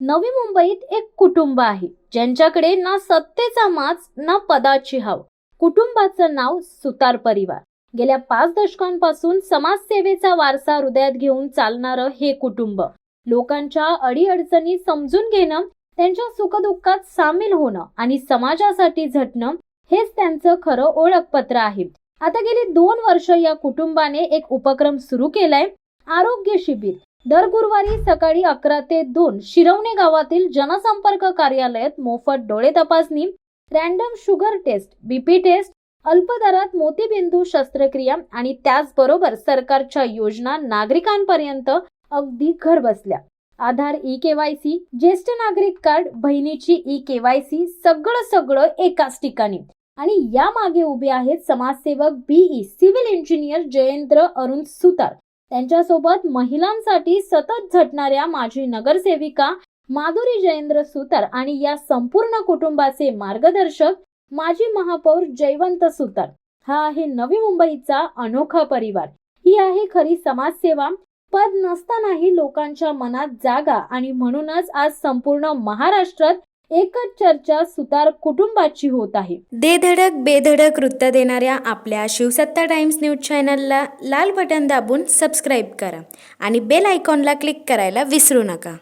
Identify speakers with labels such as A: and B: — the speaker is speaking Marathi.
A: नवी मुंबईत एक कुटुंब आहे ज्यांच्याकडे ना सत्तेचा माज ना पदाची हाव. कुटुंबाचं नाव सुतार परिवार. गेल्या 5 दशकांपासून समाजसेवेचा वारसा हृदयात घेऊन चालणारं हे कुटुंब लोकांच्या अडीअडचणी समजून घेणं, त्यांच्या सुखदुःखात सामील होणं आणि समाजासाठी झटणं हेच त्यांचं खरं ओळखपत्र आहे. आता गेली 2 वर्ष या कुटुंबाने एक उपक्रम सुरू केलाय, आरोग्य शिबिर. दर गुरुवारी सकाळी 11 ते 2 शिरवणे गावातील जनसंपर्क कार्यालयात मोफत डोळे तपासणी, random sugar test, BP test, अल्प दरात मोतीबिंदू शस्त्रक्रिया आणि त्याचबरोबर सरकारच्या योजना नागरिकांपर्यंत अगदी घर बसल्या. आधार ई-केवायसी, ज्येष्ठ नागरिक कार्ड, बहिणीची ई-केवायसी, सगळं एकाच ठिकाणी. आणि या मागे उभे आहेत समाजसेवक BE civil engineer Jayendra Arun Sutar. त्यांच्यासोबत महिलांसाठी सतत झटणाऱ्या माजी नगरसेविका माधुरी जयेंद्र सुतार आणि या संपूर्ण कुटुंबाचे मार्गदर्शक माजी महापौर जयवंत सुतार. हा आहे नवी मुंबईचा अनोखा परिवार. ही आहे खरी समाजसेवा. पद नसतानाही लोकांच्या मनात जागा आणि म्हणूनच आज संपूर्ण महाराष्ट्रात एकच चर्चा सुतार कुटुंबाची होत आहे.
B: दे धडक बेधडक वृत्त देणाऱ्या आपल्या शिवसत्ता टाइम्स न्यूज चॅनलला लाल बटन दाबून सबस्क्राईब करा आणि बेल आयकॉनला क्लिक करायला विसरू नका.